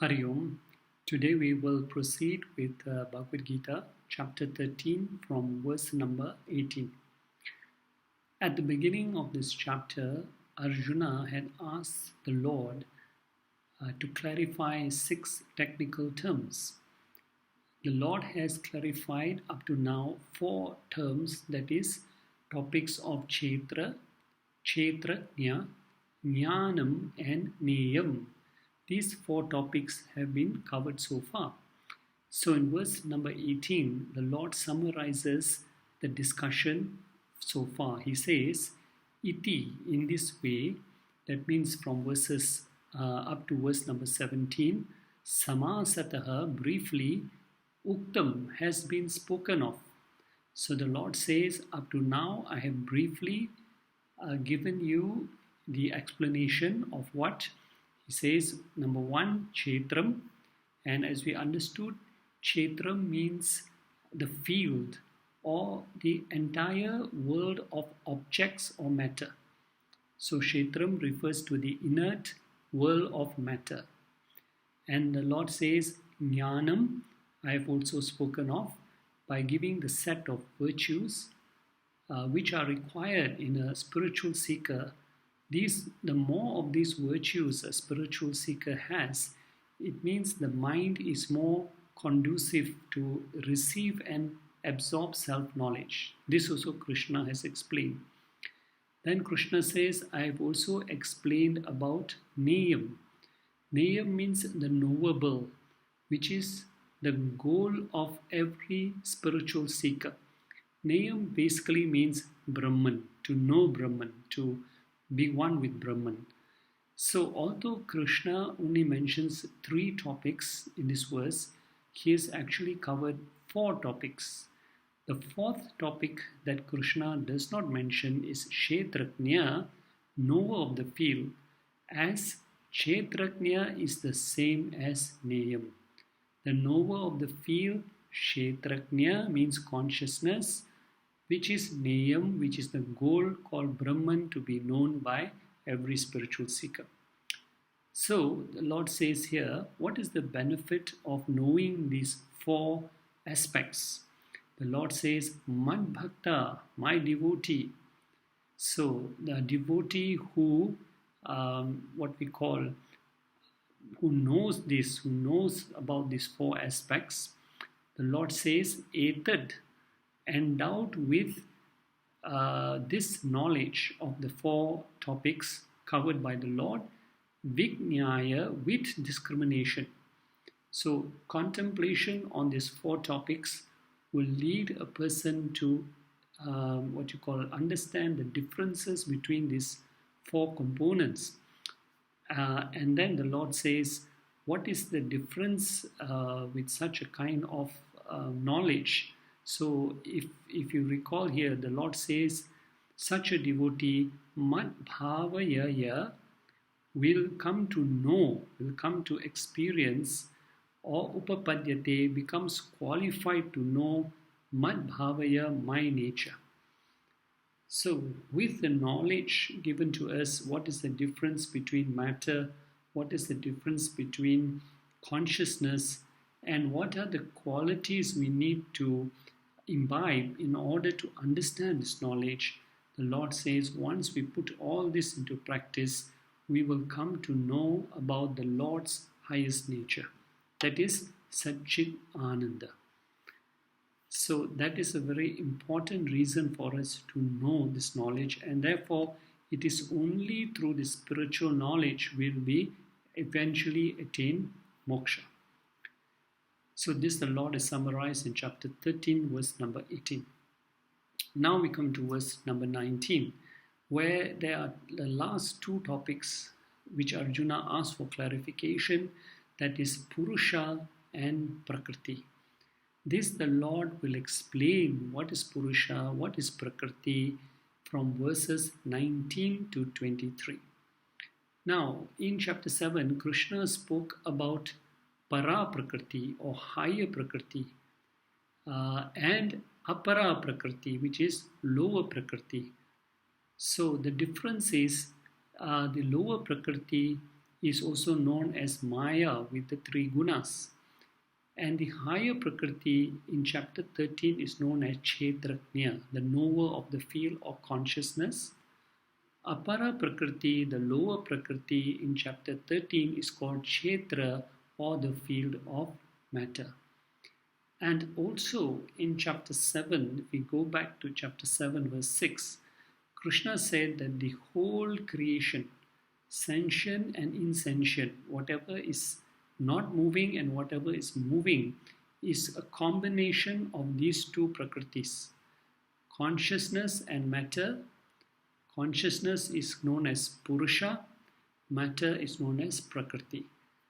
Hari Om. Today we will proceed with Bhagavad Gita, chapter 13, from verse number 18. At the beginning of this chapter, Arjuna had asked the Lord to clarify 6 technical terms. The Lord has clarified up to now 4 terms, that is, topics of Kshetra, Kshetrajna, Jnanam, and Neyam. These 4 topics have been covered so far. So in verse number 18, the Lord summarizes the discussion so far. He says, Iti, in this way, that means from verses up to verse number 17, Samasataha, briefly, Uktam has been spoken of. So the Lord says, up to now, I have briefly given you the explanation of what he says. Number 1, Kshetram, and as we understood, Kshetram means the field or the entire world of objects or matter. So Kshetram refers to the inert world of matter. And the Lord says, Jnanam, I have also spoken of, by giving the set of virtues which are required in a spiritual seeker. The more of these virtues a spiritual seeker has, it means the mind is more conducive to receive and absorb self-knowledge. This also Krishna has explained. Then Krishna says, I have also explained about Neyam. Neyam means the knowable, which is the goal of every spiritual seeker. Neyam basically means Brahman, to know Brahman, to be one with Brahman. So although Krishna only mentions 3 topics in this verse, he has actually covered 4 topics. The 4th topic that Krishna does not mention is Kshetrajna, knower of the field, as Kshetrajna is the same as Neyam. The knower of the field, Kshetrajna, means consciousness, which is Neyam, which is the goal called Brahman to be known by every spiritual seeker. So the Lord says here, what is the benefit of knowing these 4 aspects? The Lord says, Mad Bhakta, my devotee. So the devotee who, who knows this, who knows about these 4 aspects, the Lord says, Etad, endowed with this knowledge of the 4 topics covered by the Lord, Vijnaya, with discrimination. So contemplation on these 4 topics will lead a person to understand the differences between these 4 components. And then the Lord says, what is the difference with such a kind of knowledge? So if you recall here, the Lord says, such a devotee, Mad Bhavaya, will come to know, will come to experience, or Upapadyate, becomes qualified to know Mad Bhavaya, my nature. So with the knowledge given to us, what is the difference between matter, what is the difference between consciousness, and what are the qualities we need to imbibe in order to understand this knowledge, the Lord says once we put all this into practice, we will come to know about the Lord's highest nature, that is Satchit Ananda. So that is a very important reason for us to know this knowledge, and therefore it is only through this spiritual knowledge will we eventually attain moksha. So this the Lord is summarized in chapter 13, verse number 18. Now we come to verse number 19, where there are the last 2 topics which Arjuna asked for clarification, that is Purusha and Prakriti. This the Lord will explain what is Purusha, what is Prakriti from verses 19 to 23. Now in chapter 7, Krishna spoke about Para Prakriti or higher Prakriti and Apara Prakriti, which is lower Prakriti. So the difference is the lower Prakriti is also known as Maya with the three gunas. And the higher Prakriti in chapter 13 is known as CH13, the knower of the field of consciousness. Apara Prakriti, the lower Prakriti in chapter 13 is called Kshetra, or the field of matter. And also in chapter 7, if we go back to chapter 7 verse 6, Krishna said that the whole creation, sentient and insentient, whatever is not moving and whatever is moving, is a combination of these two Prakritis, consciousness and matter. Consciousness is known as Purusha, matter is known as Prakriti.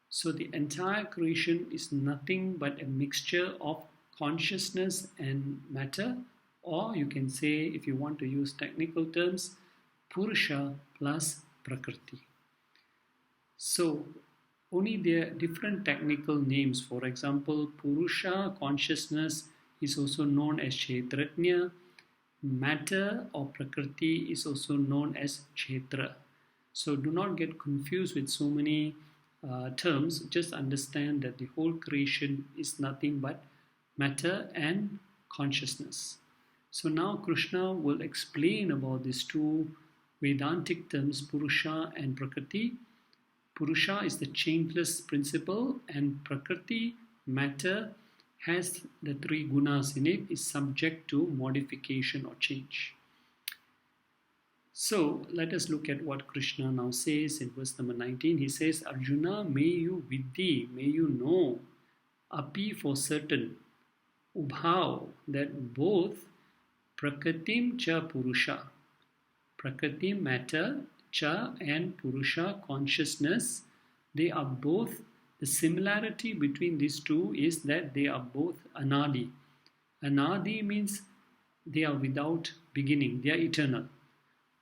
So the entire creation is nothing but a mixture of consciousness and matter, or you can say, if you want to use technical terms, Purusha plus Prakriti. So only there are different technical names. For example, Purusha, consciousness, is also known as Kshetrajna. Matter or Prakriti is also known as Kshetra. So do not get confused with so many terms. Just understand that the whole creation is nothing but matter and consciousness. So now Krishna will explain about these two Vedantic terms, Purusha and Prakriti. Purusha is the changeless principle, and Prakriti, matter, has the three gunas in it, is subject to modification or change. So let us look at what Krishna now says in verse number 19. He says, Arjuna, may you vidhi, may you know, api for certain, ubhav, that both Prakritim cha Purusha, Prakriti matter, cha and Purusha consciousness, they are both, the similarity between these two is that they are both anadi. Anadi means they are without beginning, they are eternal.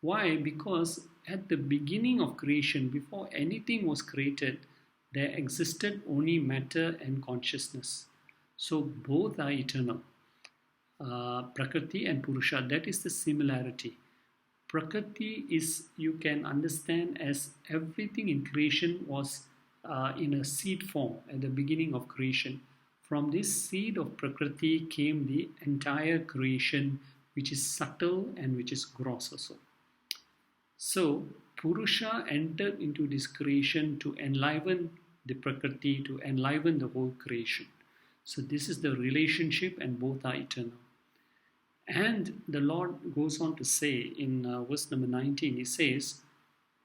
Why? Because at the beginning of creation, before anything was created, there existed only matter and consciousness. So both are eternal. Prakriti and Purusha, that is the similarity. Prakriti is, you can understand as everything in creation was in a seed form at the beginning of creation. From this seed of Prakriti came the entire creation, which is subtle and which is gross also. So Purusha entered into this creation to enliven the Prakriti, to enliven the whole creation. So this is the relationship, and both are eternal. And the Lord goes on to say in verse number 19, he says,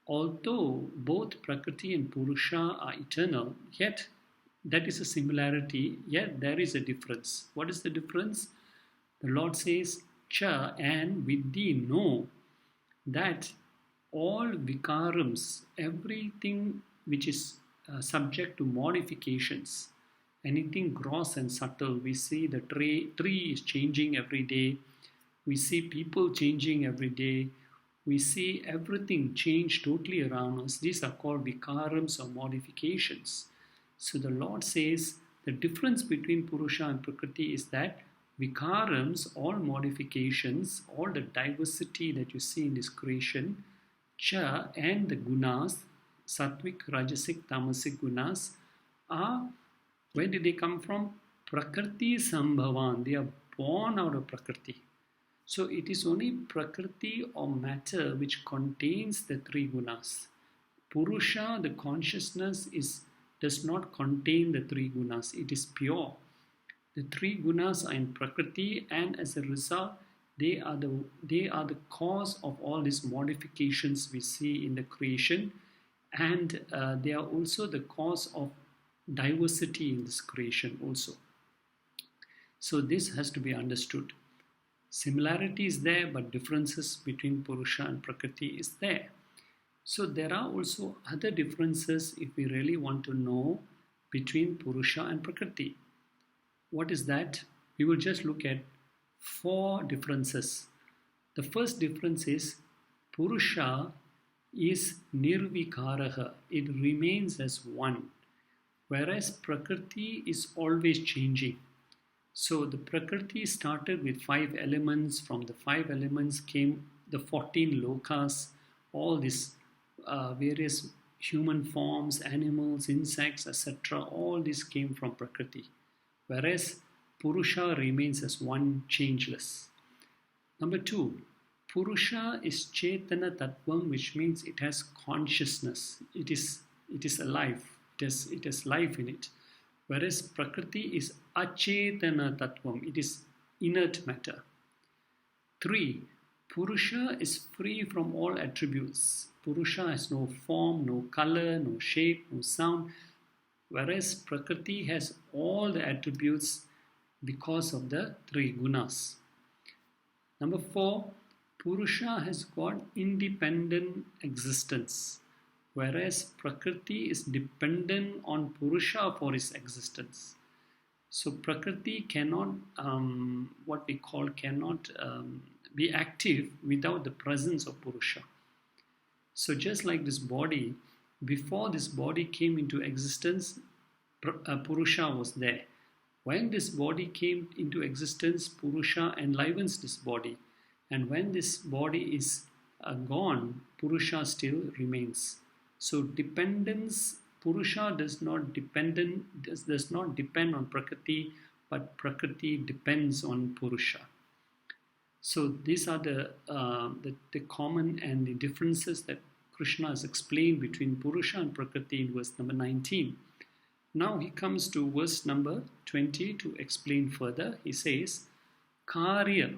although both Prakriti and Purusha are eternal, yet that is a similarity, yet there is a difference. What is the difference? The Lord says, Cha, and vidhi, know that all vikarams, everything which is subject to modifications, anything gross and subtle, we see the tree is changing every day, we see people changing every day, we see everything change totally around us. These are called vikarams or modifications. So the Lord says the difference between Purusha and Prakriti is that vikarams, all modifications, all the diversity that you see in this creation, cha, and the gunas, sattvic, rajasic, tamasic gunas, are, where did they come from? Prakriti sambhavan, they are born out of Prakriti. So it is only Prakriti or matter which contains the three gunas. Purusha, the consciousness, does not contain the three gunas. It is pure. The three gunas are in Prakriti, and as a result, they are the cause of all these modifications we see in the creation, and they are also the cause of diversity in this creation also. So this has to be understood. Similarity is there, but differences between Purusha and Prakriti is there. So there are also other differences if we really want to know between Purusha and Prakriti. What is that? We will just look at 4 differences. The first difference is Purusha is nirvikaraha. It remains as one, whereas Prakriti is always changing. So the Prakriti started with 5 elements. From the 5 elements came the 14 lokas, all these various human forms, animals, insects, etc. All this came from Prakriti. Whereas Purusha remains as one, changeless. Number two, Purusha is Chetana Tattvam, which means it has consciousness. It is alive. It has life in it. Whereas Prakriti is Achetana Tattvam. It is inert matter. 3. Purusha is free from all attributes. Purusha has no form, no color, no shape, no sound. Whereas Prakriti has all the attributes because of the 3 gunas. Number 4. Purusha has got independent existence. Whereas Prakriti is dependent on Purusha for its existence. So Prakriti cannot, be active without the presence of Purusha. So just like this body, before this body came into existence, Purusha was there. When this body came into existence, Purusha enlivens this body. And when this body is gone, Purusha still remains. So dependence, Purusha does not depend on Prakriti, but Prakriti depends on Purusha. So these are the common and the differences that Krishna has explained between Purusha and Prakriti in verse number 19. Now he comes to verse number 20 to explain further. He says, Karya.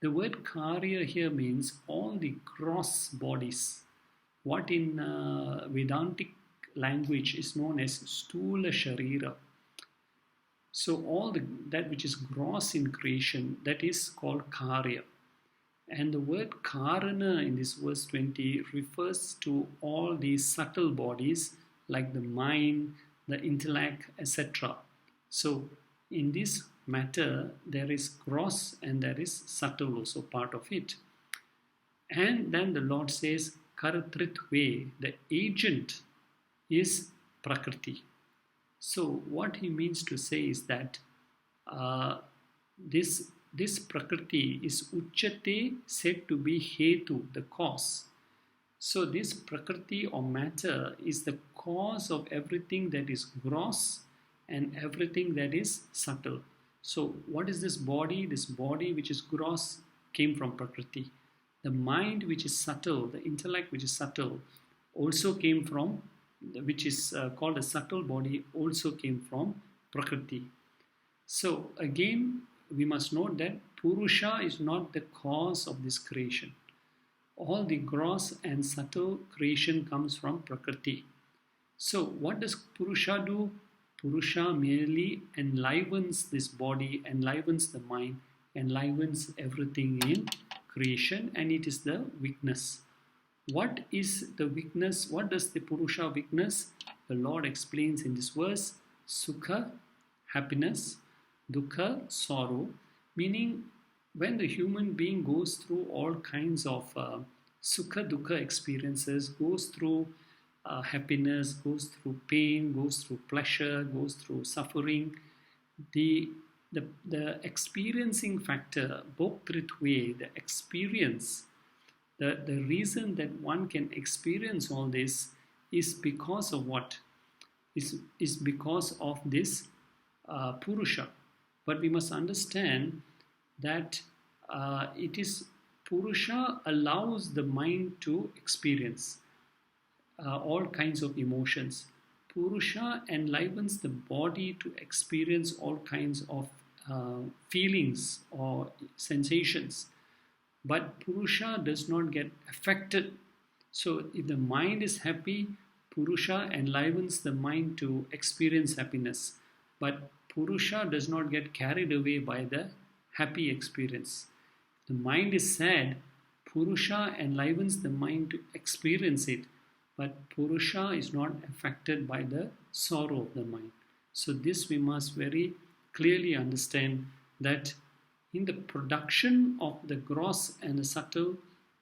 The word Karya here means all the gross bodies. What in Vedantic language is known as Stula Sharira. So all that which is gross in creation, that is called Karya. And the word Karana in this verse 20 refers to all these subtle bodies like the mind, the intellect, etc. So in this matter, there is gross and there is subtle also part of it. And then the Lord says, Karatritve, the agent is Prakriti. So what he means to say is that this Prakriti is Uchate, said to be Hetu, the cause. So this Prakriti or matter is the cause of everything that is gross and everything that is subtle. So what is this body? This body which is gross came from Prakriti. The mind which is subtle, the intellect which is subtle, also came from, which is called a subtle body, also came from Prakriti. So again, we must note that Purusha is not the cause of this creation. All the gross and subtle creation comes from Prakriti. So what does Purusha do? Purusha merely enlivens this body, enlivens the mind, enlivens everything in creation, and it is the weakness. What is the weakness? What does the Purusha weakness? The Lord explains in this verse, Sukha, happiness, Dukkha, sorrow, meaning when the human being goes through all kinds of Sukha, Dukkha experiences, goes through happiness, goes through pain, goes through pleasure, goes through suffering, the experiencing factor, Bhoktritve, the experience, the reason that one can experience all this is because of what? Is because of this Purusha. But we must understand that it is Purusha allows the mind to experience all kinds of emotions. Purusha enlivens the body to experience all kinds of feelings or sensations. But Purusha does not get affected. So if the mind is happy, Purusha enlivens the mind to experience happiness. But Purusha does not get carried away by the happy experience. The mind is sad, Purusha enlivens the mind to experience it. But Purusha is not affected by the sorrow of the mind. So this we must very clearly understand, that in the production of the gross and the subtle,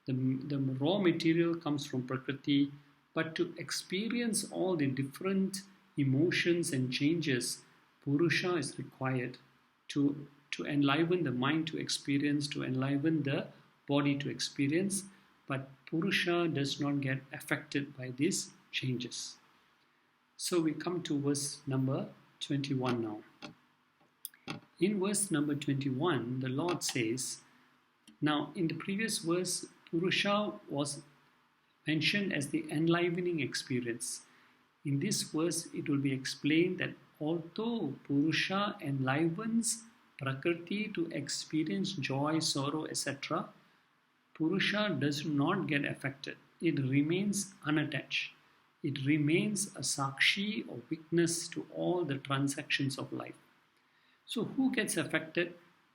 the raw material comes from Prakriti, but to experience all the different emotions and changes, Purusha is required to enliven the mind to experience, to enliven the body to experience. But Purusha does not get affected by this changes. So we come to verse number 21 now. In verse number 21, the Lord says, now in the previous verse, Purusha was mentioned as the enlivening experience. In this verse, it will be explained that although Purusha enlivens Prakriti to experience joy, sorrow, etc., Purusha does not get affected. It remains unattached. It remains a sakshi or witness to all the transactions of life. So who gets affected?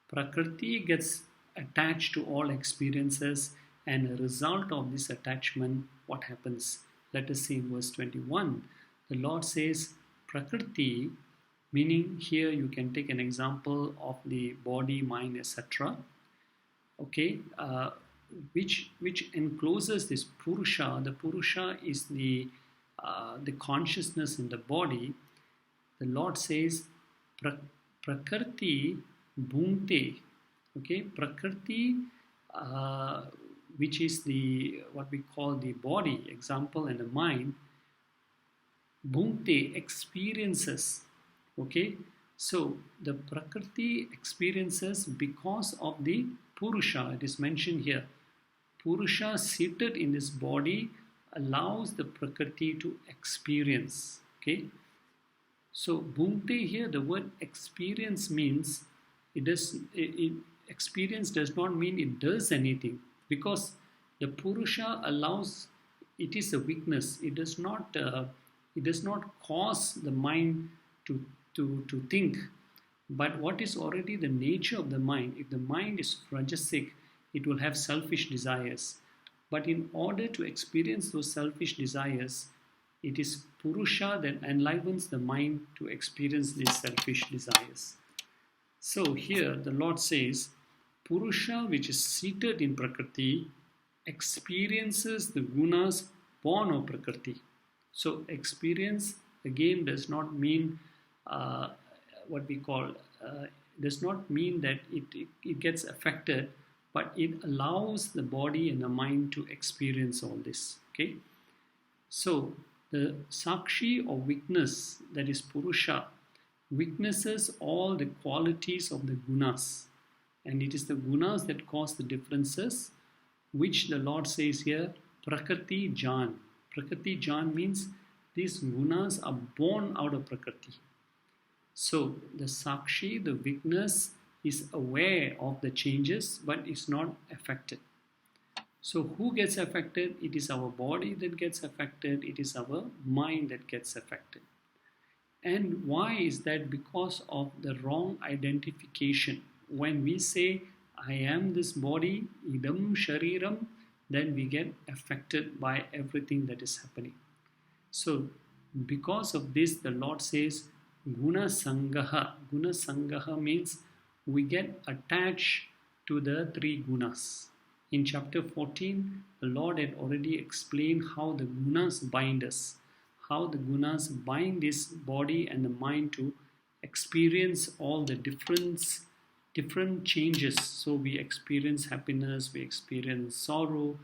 Prakriti gets attached to all experiences, and a result of this attachment, what happens? Let us see in verse 21. The Lord says, Prakriti, meaning here you can take an example of the body, mind, etc. Okay, which encloses this Purusha. The Purusha is the consciousness in the body. The Lord says, Prakriti bhunte. Okay, Prakriti, which is the what we call the body, example, and the mind. Bhunte experiences. Okay, so the Prakriti experiences because of the Purusha. It is mentioned here. Purusha seated in this body allows the Prakriti to experience. Okay. So bhunte here, the word experience means experience does not mean it does anything, because the Purusha allows, it is a weakness. It does not cause the mind to think. But what is already the nature of the mind? If the mind is rajasic, it will have selfish desires. But in order to experience those selfish desires, it is Purusha that enlivens the mind to experience these selfish desires. So here the Lord says, Purusha, which is seated in Prakriti, experiences the gunas born of Prakriti. So experience again does not mean what we call, does not mean that it gets affected, but it allows the body and the mind to experience all this. Okay, so the sakshi or witness, that is Purusha, witnesses all the qualities of the gunas, and it is the gunas that cause the differences, which the Lord says here, Prakriti Jan. Prakriti Jan means these gunas are born out of Prakriti. So the sakshi, the witness, is aware of the changes but is not affected. So who gets affected? It is our body that gets affected. It is our mind that gets affected. And why is that? Because of the wrong identification. When we say, I am this body, idam shariram, then we get affected by everything that is happening. So because of this, the Lord says, Guna Sangaha. Guna Sangaha means we get attached to the three gunas. In chapter 14, the Lord had already explained how the gunas bind us, how the gunas bind this body and the mind to experience all the different changes. So we experience happiness, we experience sorrow,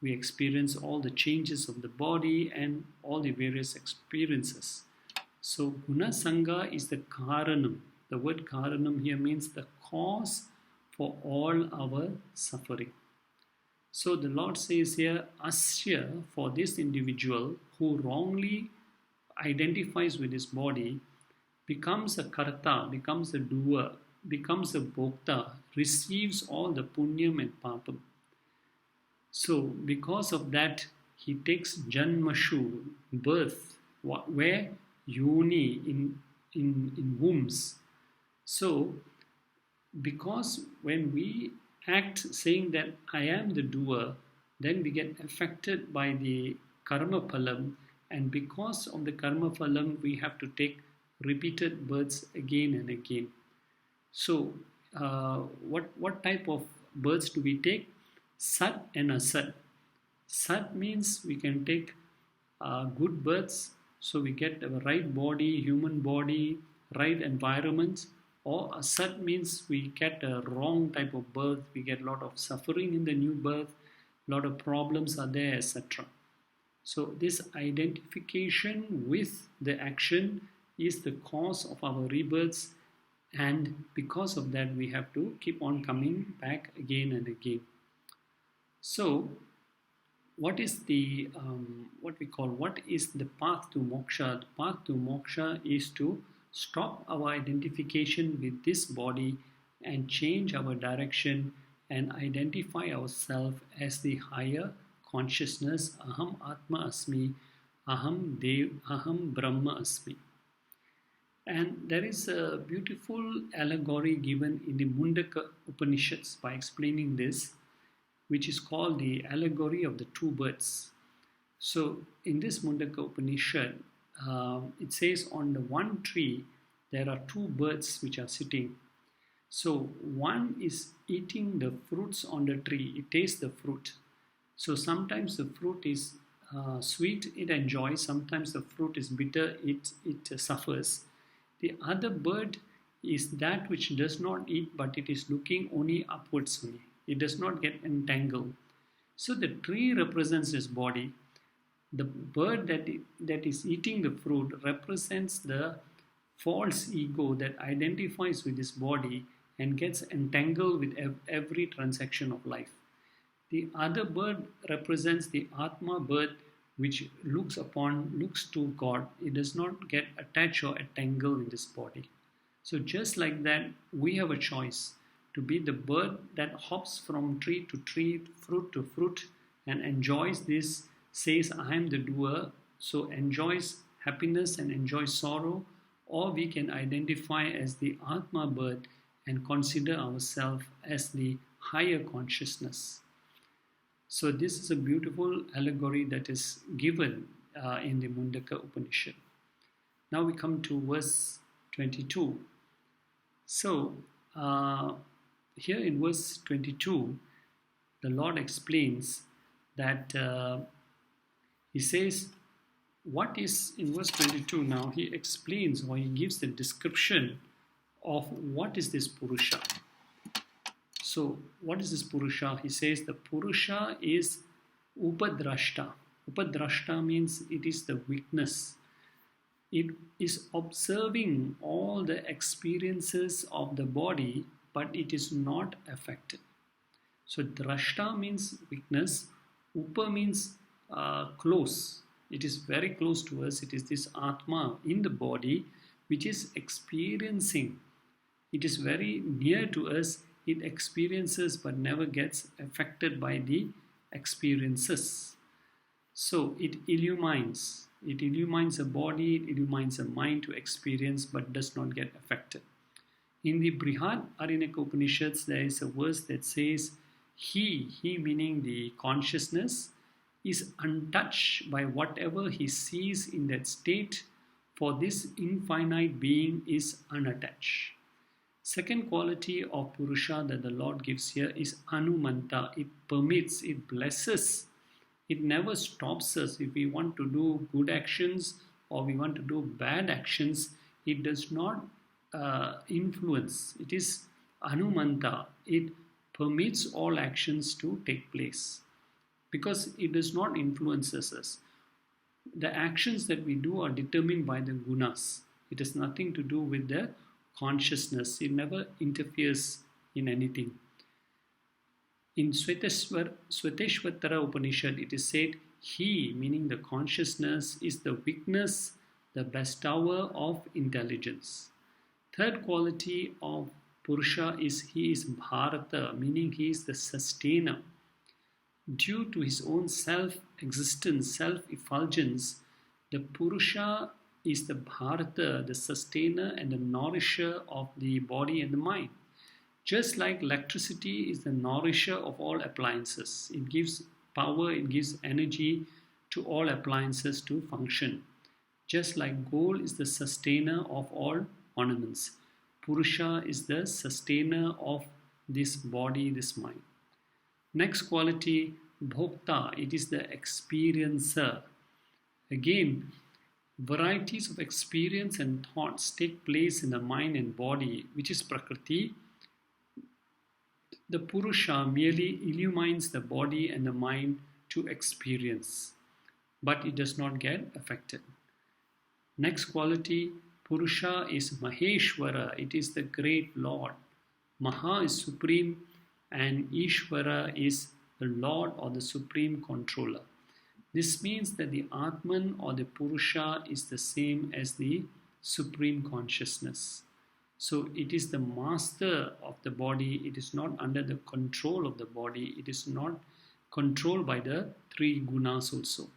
we experience all the changes of the body and all the various experiences. So Guna Sangha is the Karanam. The word Karanam here means the cause for all our suffering. So the Lord says here, Asya, for this individual who wrongly identifies with his body, becomes a karta, becomes a doer, becomes a bhokta, receives all the punyam and papam. So because of that, he takes janmashu, birth, where? Yoni, in wombs. So because when we act saying that I am the doer, then we get affected by the karma phalam, and because of the karma phalam, we have to take repeated births again and again. So what type of births do we take? Sat and asat. Sat means we can take good births, so we get a right body, human body, right environments. Or asat means we get a wrong type of birth, we get a lot of suffering in the new birth, a lot of problems are there, etc. So this identification with the action is the cause of our rebirths, and because of that we have to keep on coming back again and again. So what is the what is the path to moksha? The path to moksha is to stop our identification with this body and change our direction and identify ourselves as the higher consciousness. Aham Atma Asmi, Aham Dev, Aham Brahma Asmi. And there is a beautiful allegory given in the Mundaka Upanishads by explaining this, which is called the allegory of the two birds. So in this Mundaka Upanishad, it says on the one tree there are two birds which are sitting. So one is eating the fruits on the tree. It tastes the fruit. So sometimes the fruit is sweet, it enjoys. Sometimes the fruit is bitter, it suffers. The other bird is that which does not eat, but it is looking only upwards only. It does not get entangled. So the tree represents his body. The bird that is eating the fruit represents the false ego that identifies with his body and gets entangled with every transaction of life. The other bird represents the Atma bird, which looks to God. It does not get attached or entangled in this body. So just like that, we have a choice to be the bird that hops from tree to tree, fruit to fruit, and enjoys this, says, I am the doer, so enjoys happiness and enjoys sorrow, or we can identify as the Atma bird and consider ourselves as the higher consciousness. So this is a beautiful allegory that is given in the Mundaka Upanishad. Now we come to verse 22. So here in verse 22, the Lord explains that he says, what is in verse 22 now? He explains, or he gives the description of what is this Purusha. So what is this Purusha? He says the Purusha is Upadrashta. Upadrashta means it is the witness. It is observing all the experiences of the body, but it is not affected. So Drashta means witness. Upa means close. It is very close to us. It is this Atma in the body which is experiencing. It is very near to us. It experiences but never gets affected by the experiences. So it illumines. It illumines a body, it illumines a mind to experience but does not get affected. In the Brihad Aranyaka Upanishads, there is a verse that says, he meaning the consciousness, is untouched by whatever he sees in that state, for this infinite being is unattached. Second quality of Purusha that the Lord gives here is Anumanta. It permits, it blesses. It never stops us. If we want to do good actions or we want to do bad actions, it does not influence. It is Anumanta. It permits all actions to take place because it does not influence us. The actions that we do are determined by the gunas. It has nothing to do with the consciousness. It never interferes in anything. In Sveteshvatara Upanishad, it is said, he, meaning the consciousness, is the witness, the bestower of intelligence. Third quality of Purusha is he is Bharata, meaning he is the sustainer. Due to his own self-existence, self-effulgence, the Purusha is the Bharata, the sustainer and the nourisher of the body and the mind. Just like electricity is the nourisher of all appliances. It gives power, it gives energy to all appliances to function. Just like gold is the sustainer of all ornaments. Purusha is the sustainer of this body, this mind. Next quality, Bhokta, it is the experiencer. Again, varieties of experience and thoughts take place in the mind and body, which is Prakriti. The Purusha merely illumines the body and the mind to experience. but it does not get affected. Next quality, Purusha is Maheshwara, it is the great Lord. Maha is supreme and Ishvara is the Lord or the supreme controller. This means that the Atman or the Purusha is the same as the supreme consciousness. So it is the master of the body, it is not under the control of the body, it is not controlled by the three gunas also.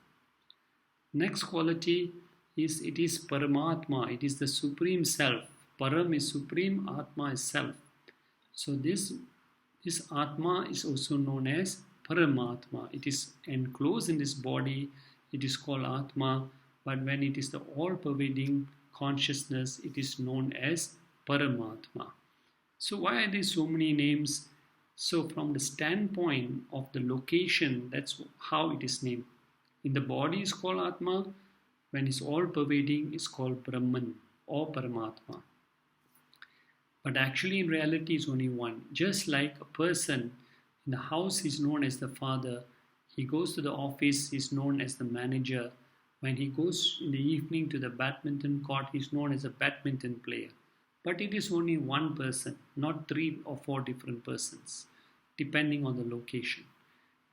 Next quality is it is Paramatma, it is the supreme self. Param is supreme, Atma is self. So this Atma is also known as Paramatma. It is enclosed in this body, it is called Atma, but when it is the all-pervading consciousness, it is known as Paramatma. So why are there so many names? So from the standpoint of the location, that's how it is named. In the body is called Atma, when it's all-pervading, it's called Brahman or Paramatma. But actually in reality it's only one. Just like a person in the house is known as the father, he goes to the office, he's known as the manager. When he goes in the evening to the badminton court, he's known as a badminton player. But it is only one person, not 3 or 4 different persons, depending on the location.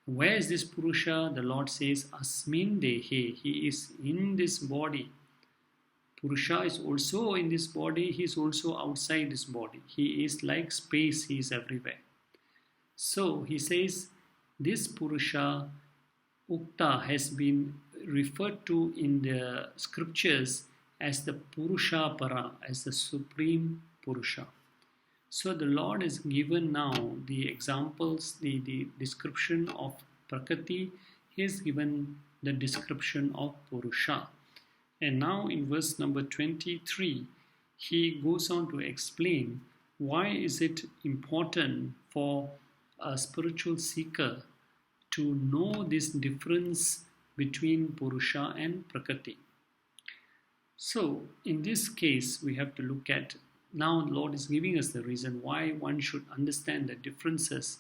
Where is this Purusha? The Lord says, Asmin Dehe, he is in this body. Purusha is also in this body, he is also outside this body. He is like space, he is everywhere. So he says, this Purusha Ukta has been referred to in the scriptures as the Purusha Para, as the supreme Purusha. So the Lord has given now the examples, the description of Prakriti. He has given the description of Purusha. And now in verse number 23, he goes on to explain why is it important for a spiritual seeker to know this difference between Purusha and Prakriti. So in this case, we have to look at, now the Lord is giving us the reason why one should understand the differences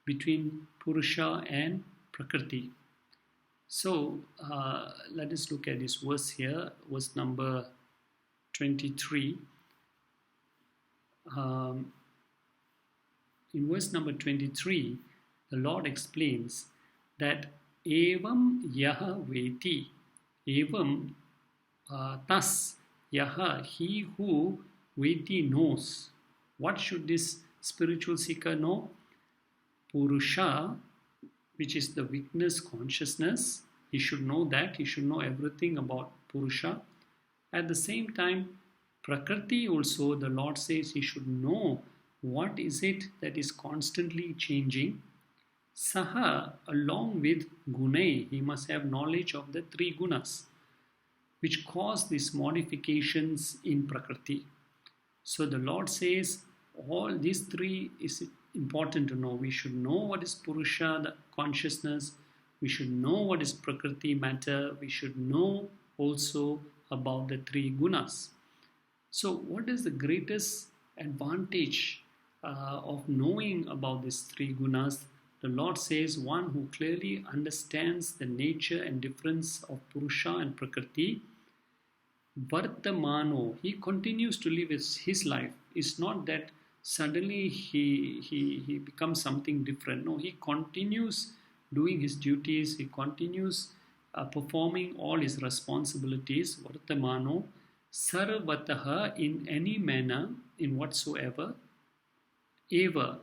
between Purusha and Prakriti. So let us look at this verse here, verse number 23. In verse number 23, the Lord explains that evam yaha veti, evam tas yaha, he who veti knows. What should this spiritual seeker know? Purusha, which is the witness consciousness. He should know that. He should know everything about Purusha. At the same time, Prakriti also, the Lord says he should know what is it that is constantly changing. Saha, along with Gunai, he must have knowledge of the 3 gunas, which cause these modifications in Prakriti. So the Lord says all these 3 is important to know. We should know what is Purusha, the consciousness. We should know what is Prakriti, matter. We should know also about the 3 gunas. So what is the greatest advantage of knowing about these 3 gunas? The Lord says one who clearly understands the nature and difference of Purusha and Prakriti, Vartamano, he continues to live his life. It's not that suddenly he becomes something different. No, he continues doing his duties. He continues performing all his responsibilities. Vartamano, sarvataha, in any manner, in whatsoever. Eva,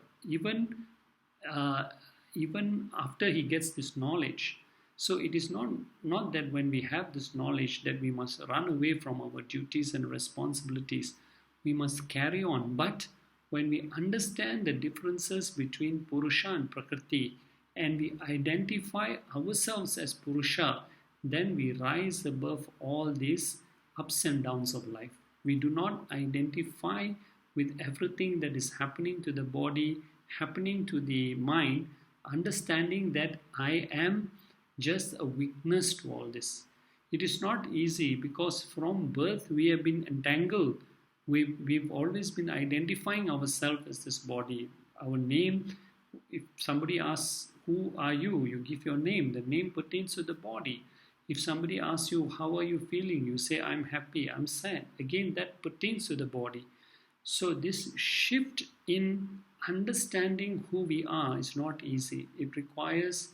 even after he gets this knowledge. So it is not that when we have this knowledge that we must run away from our duties and responsibilities. We must carry on. But when we understand the differences between Purusha and Prakriti and we identify ourselves as Purusha, then we rise above all these ups and downs of life. We do not identify with everything that is happening to the body, happening to the mind, understanding that I am just a witness to all this. It is not easy because from birth we have been entangled. We've always been identifying ourselves as this body. Our name, if somebody asks, who are you? You give your name. The name pertains to the body. If somebody asks you, how are you feeling? You say, I'm happy, I'm sad. Again, that pertains to the body. So this shift in understanding who we are is not easy. It requires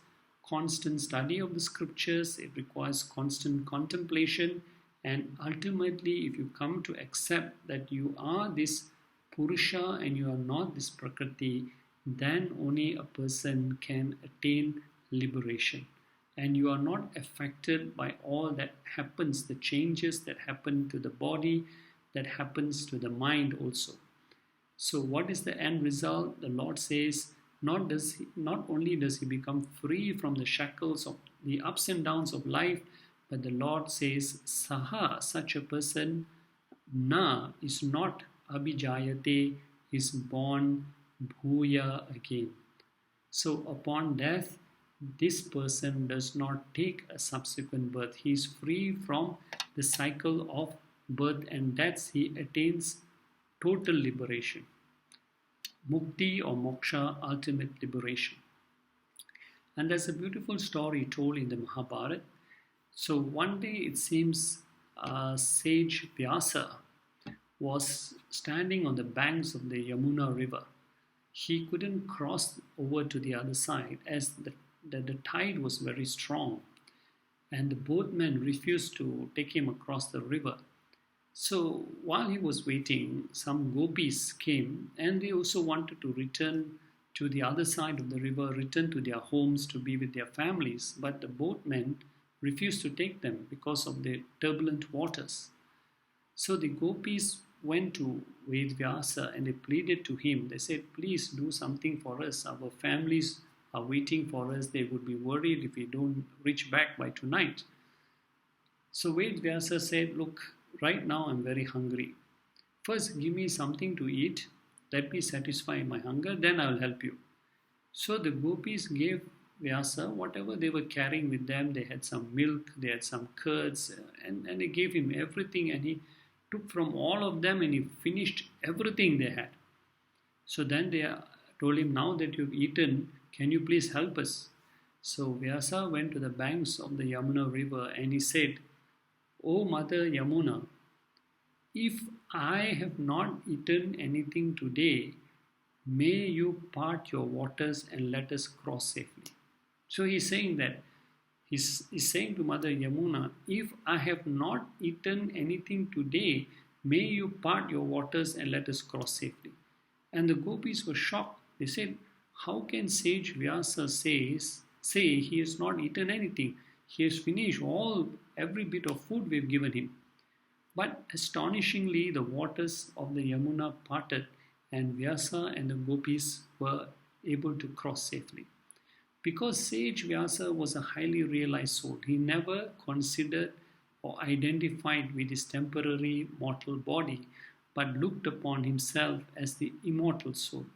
constant study of the scriptures, it requires constant contemplation, and ultimately, if you come to accept that you are this Purusha and you are not this Prakriti, then only a person can attain liberation. And you are not affected by all that happens, the changes that happen to the body, that happens to the mind also. So what is the end result? The Lord says, not only does he become free from the shackles of the ups and downs of life, but the Lord says, Saha, such a person, na, is not abhijayate, is born bhuya again. So upon death, this person does not take a subsequent birth. He is free from the cycle of birth and death. He attains total liberation. Mukti or moksha, ultimate liberation. And there's a beautiful story told in the Mahabharata. So one day it seems sage Vyasa was standing on the banks of the Yamuna river. He couldn't cross over to the other side as the tide was very strong, and the boatmen refused to take him across the river. So while he was waiting, some gopis came and they also wanted to return to the other side of the river, return to their homes to be with their families, but the boatmen refused to take them because of the turbulent waters. So the gopis went to Vedvyasa and they pleaded to him. They said, please do something for us. Our families are waiting for us. They would be worried if we don't reach back by tonight. So Vedvyasa said, look, right now I'm very hungry. First give me something to eat. Let me satisfy my hunger, then I will help you. So the gopis gave Vyasa whatever they were carrying with them. They had some milk, they had some curds, and they gave him everything, and he took from all of them and he finished everything they had. So then they told him, now that you've eaten, can you please help us? So Vyasa went to the banks of the Yamuna river and he said, O Mother Yamuna, if I have not eaten anything today, may you part your waters and let us cross safely. So he's saying that, he's saying to Mother Yamuna, if I have not eaten anything today, may you part your waters and let us cross safely. And the gopis were shocked. They said, how can sage Vyasa say he has not eaten anything? He has finished every bit of food we've given him. But astonishingly, the waters of the Yamuna parted and Vyasa and the gopis were able to cross safely. Because sage Vyasa was a highly realized soul, he never considered or identified with his temporary mortal body, but looked upon himself as the immortal soul.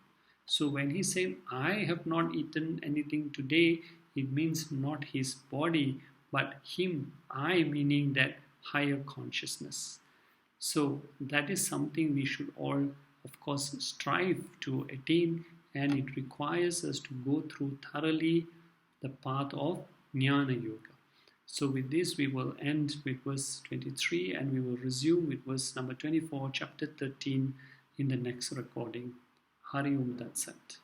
So when he said, I have not eaten anything today, it means not his body, but him, I meaning that higher consciousness. So that is something we should all, of course, strive to attain, and it requires us to go through thoroughly the path of Jnana Yoga. So with this, we will end with verse 23 and we will resume with verse number 24, chapter 13 in the next recording. Hari Om Tat Sat.